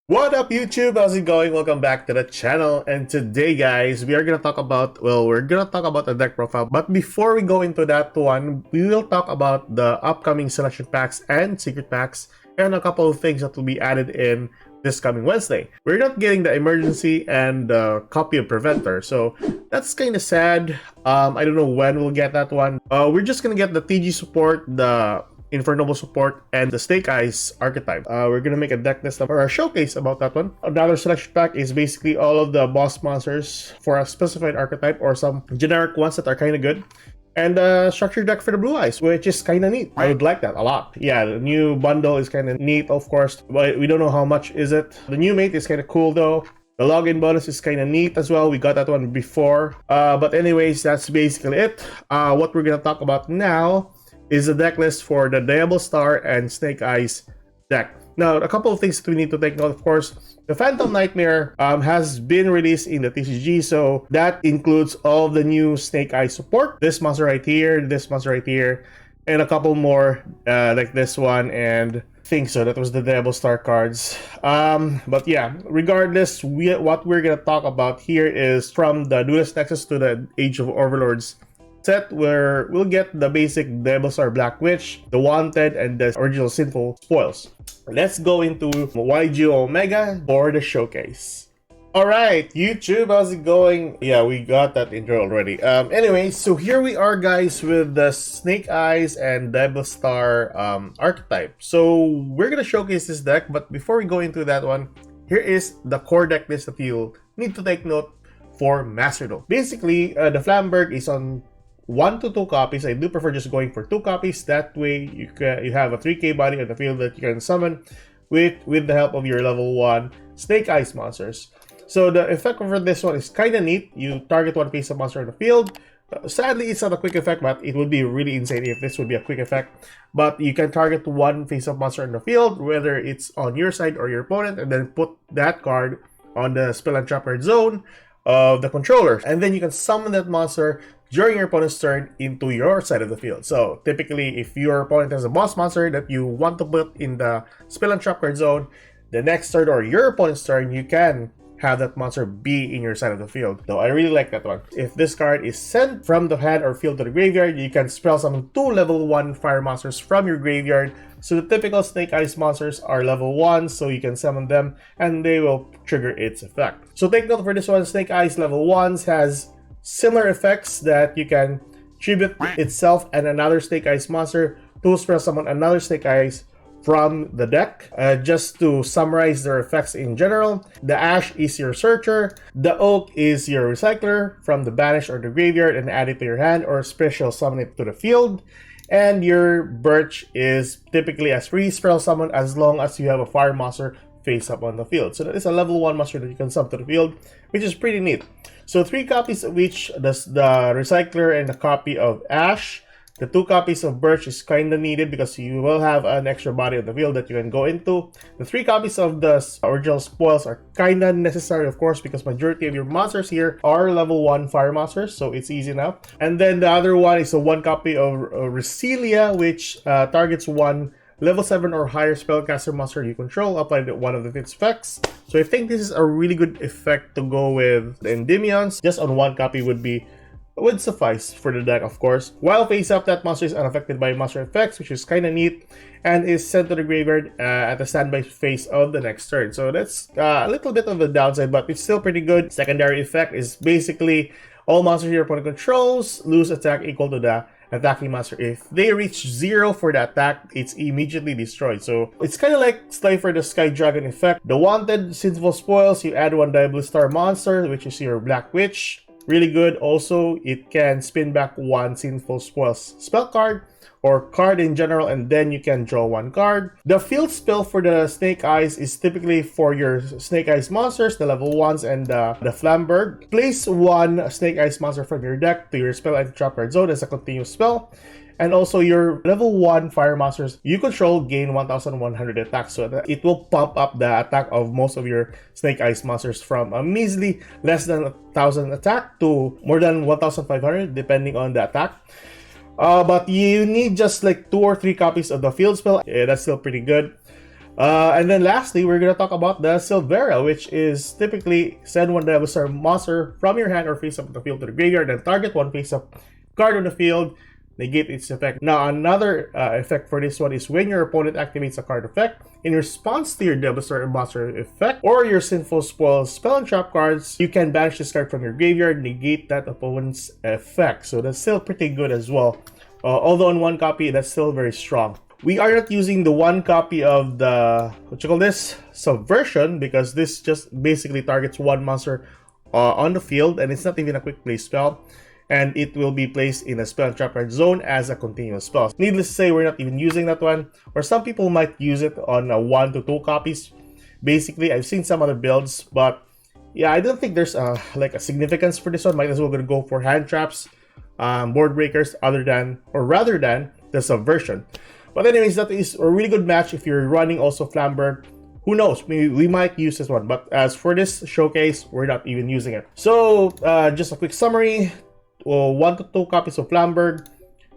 What up YouTube? How's it going? Welcome back to the channel. And today guys, we are gonna talk about, we're gonna talk about the deck profile. But before we go into that one, we will talk about the upcoming selection packs and secret packs and a couple of things that will be added in this coming Wednesday. We're not getting the emergency and the copy of Preventer, so that's kind of sad. I don't know when we'll get that one. We're just gonna get the TG support, the Infernal support, and the Snake Eyes archetype. We're gonna make a deck list or a showcase about that one. Another selection pack is basically all of the boss monsters for a specified archetype or some generic ones that are kind of good. And a structured deck for the Blue Eyes, which is kind of neat. I would like that a lot. Yeah, the new bundle is kind of neat, of course, but we don't know how much is it. The new mate is kind of cool though. The login bonus is kind of neat as well. We got that one before. But anyways, that's basically it. What we're gonna talk about now is the deck list for the Diabellstar and Snake Eyes deck. Now, a couple of things that we need to take note, of course. The Phantom Nightmare has been released in the TCG, so that includes all of the new Snake Eyes support. This monster right here, this monster right here, and a couple more like this one, and I think so. That was the Diabellstar cards. But yeah, regardless, what we're gonna talk about here is from the Duelist Nexus to the Age of Overlords set, where we'll get the basic Diabellstar Black Witch, the Wanted, and the original Sinful Spoils. Let's go into YugiOh Omega for the showcase. Alright, YouTube, how's it going? Yeah, we got that intro already. Anyway, so here we are, guys, with the Snake Eyes and Diabellstar archetype. So we're gonna showcase this deck, but before we go into that one, here is the core deck list that you'll need to take note for Master Duel. Basically, the Flamberg is on 1 to 2 copies. I do prefer just going for 2 copies. That way you have a 3k body on the field that you can summon with the help of your level 1 Snake Eyes monsters. So the effect for this one is kind of neat. You target 1 face of monster on the field. Sadly, it's not a quick effect, but it would be really insane if this would be a quick effect. But you can target 1 face of monster on the field, whether it's on your side or your opponent, and then put that card on the spell and trap card zone of the controller. And then you can summon that monster during your opponent's turn into your side of the field. So typically, if your opponent has a boss monster that you want to put in the spell and trap card zone, the next turn or your opponent's turn, you can have that monster be in your side of the field. So I really like that one. If this card is sent from the hand or field to the graveyard, you can spell summon 2 level 1 fire monsters from your graveyard. So the typical Snake Eyes monsters are level 1, so you can summon them and they will trigger its effect. So take note for this one, Snake Eyes level 1s has similar effects that you can tribute itself and another Snake Eyes monster to spell summon another Snake Eyes from the deck. Just to summarize their effects in general, the Ash is your searcher, the Oak is your recycler from the banish or the graveyard and add it to your hand or special summon it to the field, and your Birch is typically a free spell summon as long as you have a fire monster face up on the field. So that is a level 1 monster that you can summon to the field, which is pretty neat. So 3 copies of each, the Recycler and a copy of Ash. The 2 copies of Birch is kind of needed because you will have an extra body on the field that you can go into. The 3 copies of the original Spoils are kind of necessary, of course, because majority of your monsters here are level 1 fire monsters, so it's easy enough. And then the other one is a 1 copy of Reselia, which targets 1 level 7 or higher spellcaster monster you control, applied to one of its effects. So I think this is a really good effect to go with the Endymions. Just on 1 copy would suffice for the deck, of course. While face up, that monster is unaffected by monster effects, which is kind of neat, and is sent to the graveyard at the standby phase of the next turn. So that's a little bit of a downside, but it's still pretty good. Secondary effect is basically all monsters your opponent controls lose attack equal to the attacking monster. If they reach 0 for the attack, it's immediately destroyed. So it's kind of like Slifer the Sky Dragon effect. The Wanted Sinful Spoils, you add 1 Diabellstar monster, which is your Black Witch. Really good. Also, it can spin back 1 Sinful Spoils spell card or card in general, and then you can draw 1 card. The field spell for the Snake Eyes is typically for your Snake Eyes monsters, the level 1s and the Flamberg. Place 1 Snake Eyes monster from your deck to your spell and trap card zone as a continuous spell. And also your level 1 fire monsters you control gain 1100 attack, so that it will pump up the attack of most of your Snake Eyes monsters from a measly less than 1000 attack to more than 1500 depending on the attack. But you need just like 2 or 3 copies of the field spell. Yeah, that's still pretty good. And then lastly, we're going to talk about the Silvera, which is typically send one Diabellstar monster from your hand or face up the field to the graveyard, and target one face up card on the field, negate its effect. Now, another effect for this one is when your opponent activates a card effect, in response to your Diabellstar monster effect or your Sinful Spoil spell and trap cards, you can banish this card from your graveyard, negate that opponent's effect. So that's still pretty good as well. Although on one copy, that's still very strong. We are not using the one copy of the, Subversion, because this just basically targets one monster on the field, and it's not even a quick play spell, and it will be placed in a spell and trap card zone as a continuous spell. Needless to say, we're not even using that one, or some people might use it on 1 to 2 copies. Basically, I've seen some other builds, but yeah, I don't think there's a significance for this one. Might as well gonna go for hand traps, board breakers, rather than the Subversion. But anyways, that is a really good match if you're running also Flamberg. Who knows, maybe we might use this one. But as for this showcase, we're not even using it. So, just a quick summary. 1 to 2 copies of Flamberg,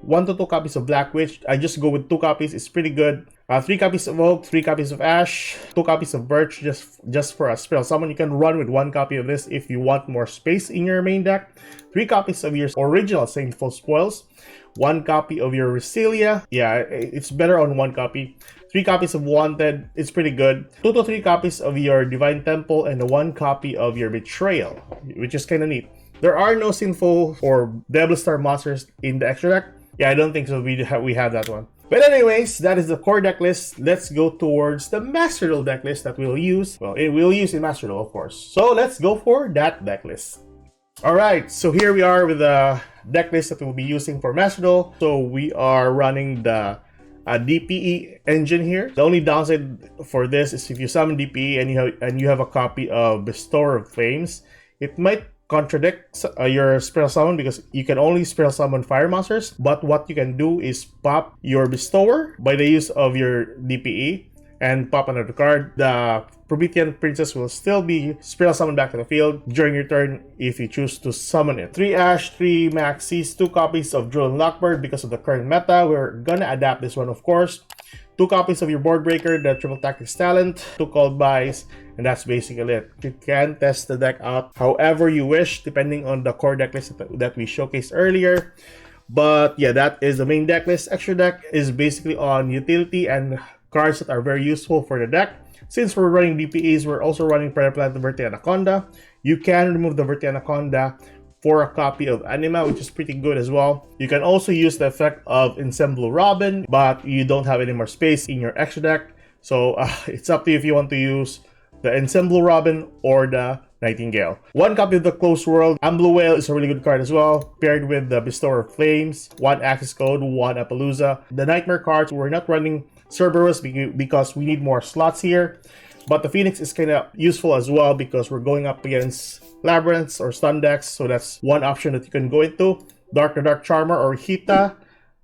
1 to 2 copies of Black Witch. I just go with 2 copies, it's pretty good. 3 copies of Oak, 3 copies of Ash, 2 copies of Birch, just for a spell summon. You can run with 1 copy of this if you want more space in your main deck. 3 copies of your original Sinful Spoils, 1 copy of your Resilia. Yeah, it's better on 1 copy. 3 copies of Wanted, it's pretty good. 2 to 3 copies of your Divine Temple, and 1 copy of your Betrayal, which is kind of neat. There are no Sinful or Diabellstar monsters in the extra deck. Yeah, I don't think so. We have that one. But anyways, that is the core deck list. Let's go towards the Master Duel deck list that we'll use. Well, it will use in Master Duel, of course. So let's go for that deck list. Alright, so here we are with the deck list that we'll be using for Master Duel. So we are running the DPE engine here. The only downside for this is if you summon DPE and you have a copy of Bestower of Flames, it might contradict your spell summon because you can only spell summon fire monsters. But what you can do is pop your Bestower by the use of your DPE and pop another card. The Promethean Princess will still be spell summoned back to the field during your turn if you choose to summon it. 3 Ash, 3 Maxis, 2 copies of Droll and Lockbird because of the current meta. We're gonna adapt this one, of course. 2 copies of your Board Breaker, the Triple Tactics Talent, 2 Cold Buys, and that's basically it. You can test the deck out however you wish, depending on the core deck list that we showcased earlier. But yeah, that is the main deck list. Extra deck is basically on utility and cards that are very useful for the deck. Since we're running DPEs, we're also running Predaplant and Verte Anaconda. You can remove the Verte Anaconda for a copy of Anima, which is pretty good as well. You can also use the effect of Ensemble Robin, but you don't have any more space in your extra deck. So it's up to you if you want to use the Ensemble Robin or the Nightingale. 1 copy of the Closed World. Blue Whale is a really good card as well, paired with the Bestower of Flames, 1 Access Code, 1 Appaloosa. The Nightmare cards, we're not running Cerberus because we need more slots here. But the Phoenix is kind of useful as well because we're going up against Labyrinths or Stun decks, so that's one option that you can go into. Dark the Dark Charmer or Hita.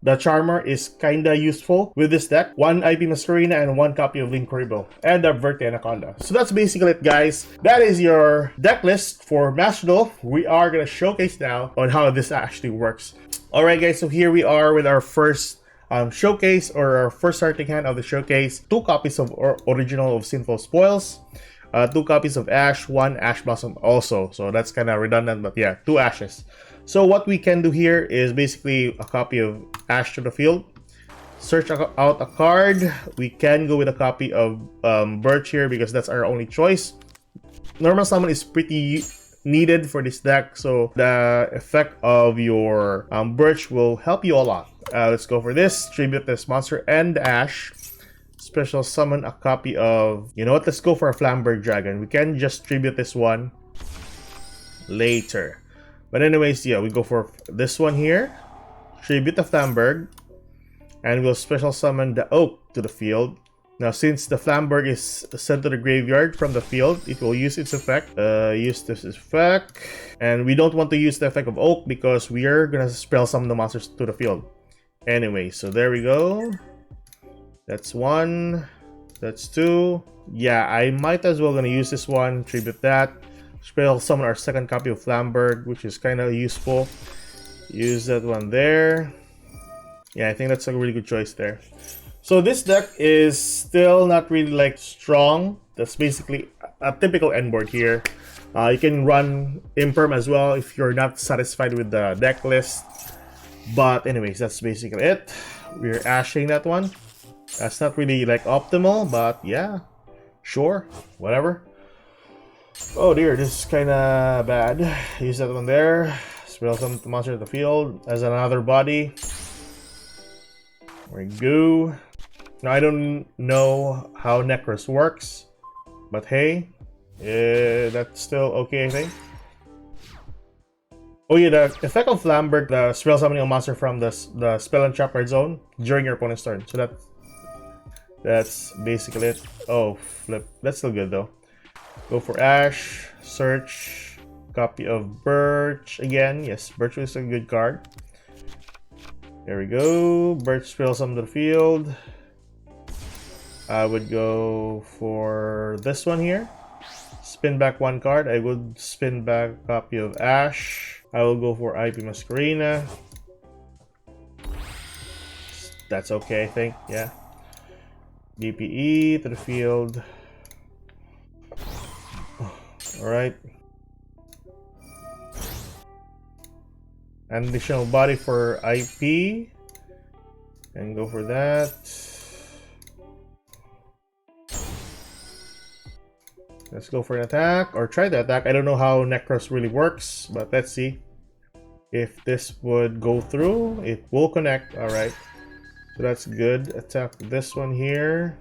The Charmer is kinda useful with this deck. 1 IP Masquerena and 1 copy of Link Corribo. And the Verte Anaconda. So that's basically it, guys. That is your deck list for Master Duel. We are gonna showcase now on how this actually works. Alright guys, so here we are with our first showcase, or our first starting hand of the showcase. 2 copies of original of Sinful Spoils. 2 copies of Ash, 1 Ash Blossom also. So that's kind of redundant, but yeah, 2 Ashes. So what we can do here is basically a copy of Ash to the field. Search out a card. We can go with a copy of Birch here because that's our only choice. Normal Summon is pretty needed for this deck, so the effect of your Birch will help you a lot. Let's go for this. Tribute this monster and Ash. Special summon a copy of... You know what? Let's go for a Flamberg Dragon. We can just tribute this one later. But anyways, yeah, we go for this one here. Tribute the Flamberg. And we'll special summon the Oak to the field. Now, since the Flamberg is sent to the graveyard from the field, it will use its effect. Use this effect. And we don't want to use the effect of Oak because we are going to spell summon the monsters to the field. Anyway, so there we go. That's 1. That's 2. Yeah, I might as well gonna use this one. Tribute that. Spell summon our second copy of Flamberg, which is kind of useful. Use that one there. Yeah, I think that's a really good choice there. So this deck is still not really like strong. That's basically a typical end board here. You can run Imperm as well if you're not satisfied with the deck list. But anyways, that's basically it. We're ashing that one. That's not really like optimal, but yeah, sure, whatever. Oh dear, this is kind of bad. Use that one there. Spell some monster at the field as another body. There we go. Now I don't know how Necros works, but hey, that's still okay, I think. Oh yeah, the effect of Lambert, the spell summoning a monster from the spell and trap red zone during your opponent's turn. So that's basically it. Oh, flip. That's still good though. Go for Ash, search, copy of Birch again. Yes, Birch is a good card. There we go. Birch spell summon to the field. I would go for this one here. Spin back one card. I would spin back a copy of Ash. I will go for IP Masquerena. That's okay, I think. Yeah. DPE to the field. Alright. An additional body for IP. And go for that. Let's go for an attack, or try the attack. I don't know how Necros really works, but let's see. If this would go through, it will connect. Alright. So that's good. Attack this one here.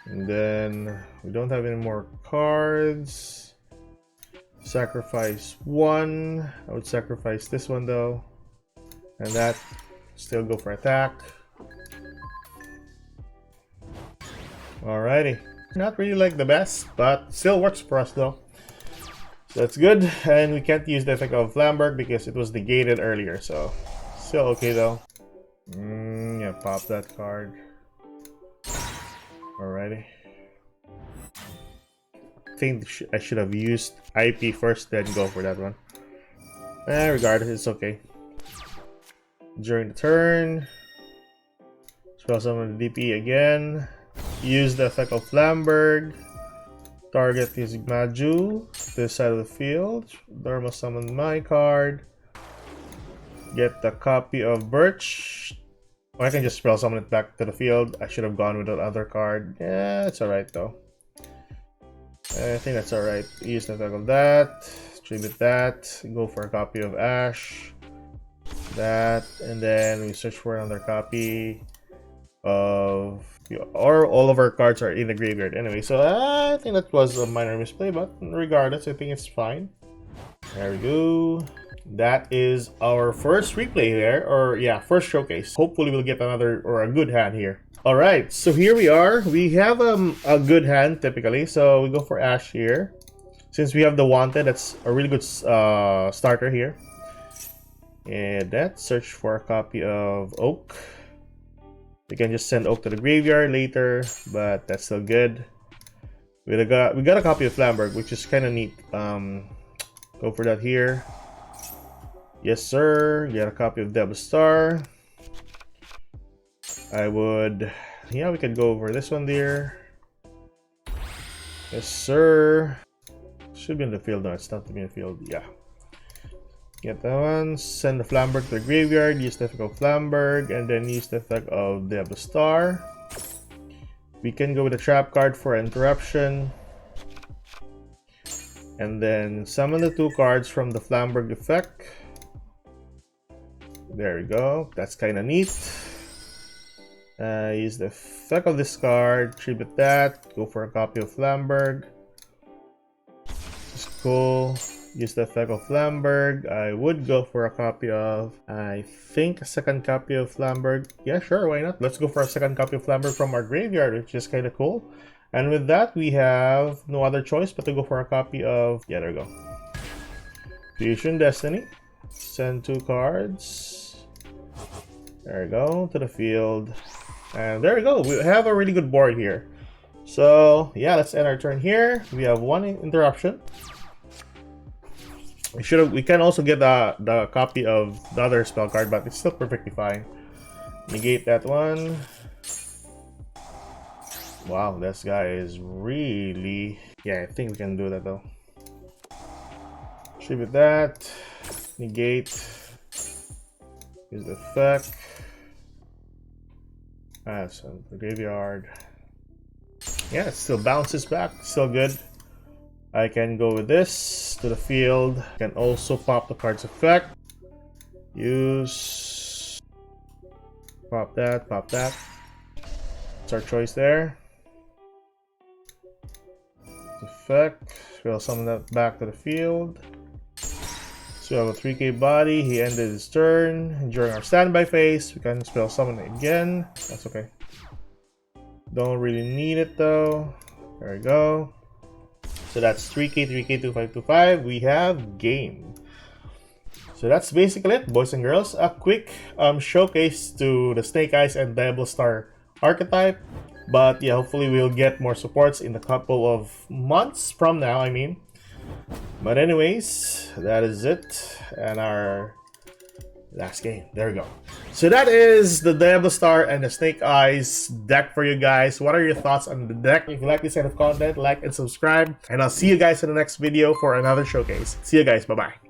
And then we don't have any more cards. Sacrifice one. I would sacrifice this one though. And that. Still go for attack. Alrighty. Not really like the best, but still works for us though. So that's good. And we can't use the effect of Lambert because it was negated earlier, so still okay though. Yeah, pop that card. Alrighty. I think I should have used IP first, then go for that one. Regardless, it's okay. During the turn, spell summon the DP again. Use the effect of Flamberg. Target is Maju, this side of the field. Dharma summon my card. Get the copy of Birch. Oh, I can just spell summon it back to the field. I should have gone with that other card. Yeah, it's alright though. I think that's alright. Use the effect of that. Tribute that. Go for a copy of Ash. That. And then we search for another copy of... Or all of our cards are in the graveyard anyway. So I think that was a minor misplay, but regardless, I think it's fine. There we go. That is our first replay there, or yeah, first showcase. Hopefully we'll get another or a good hand here. Alright, so here we are. We have a good hand typically, so we go for Ash here. Since we have the Wanted, that's a really good starter here. And that, search for a copy of Oak. We can just send Oak to the graveyard later, but that's still good. We got a copy of Flamberg, which is kind of neat. Go for that here. Yes, sir. Get a copy of Diabellstar. I would... Yeah, we could go over this one there. Yes, sir. Should be in the field. No, it's not to be in the field. Yeah. Get that one. Send the Flamberg to the graveyard. Use the effect of Flamberg. And then use the effect of Diabellstar. We can go with a trap card for interruption. And then summon the two cards from the Flamberg effect. There we go. That's kind of neat. Use the effect of this card. Tribute that. Go for a copy of Flamberg. Just cool. Use the effect of Flamberg. I would go for a copy of, I think, a second copy of Flamberg. Yeah, sure, why not? Let's go for a second copy of Flamberg from our graveyard, which is kind of cool. And with that, we have no other choice but to go for a copy of, yeah, there we go. Fusion Destiny. Send two cards. There we go, to the field. And there we go, we have a really good board here. So, yeah, let's end our turn here. We have one interruption. We can also get the copy of the other spell card, but it's still perfectly fine. Negate that one. Wow, this guy is really... Yeah, I think we can do that though. Tribute that. Negate. Use the effect. So the graveyard. Yeah, it still bounces back. Still good. I can go with this to the field. Can also pop the card's effect. Use. Pop that, pop that. It's our choice there. Effect. We'll summon that back to the field. So we have a 3k body. He ended his turn. During our standby phase, we can spell summon it again. That's okay. Don't really need it though. There we go. So that's 3k, 3k, 2525. We have game. So that's basically it, boys and girls. A quick showcase to the Snake Eyes and Diabellstar archetype. But yeah, hopefully we'll get more supports in a couple of months from now, I mean. But anyways, that is it. And our last game. There we go. So that is the Diabellstar and the Snake Eyes deck for you guys. What are your thoughts on the deck? If you like this kind of content, like and subscribe. And I'll see you guys in the next video for another showcase. See you guys. Bye-bye.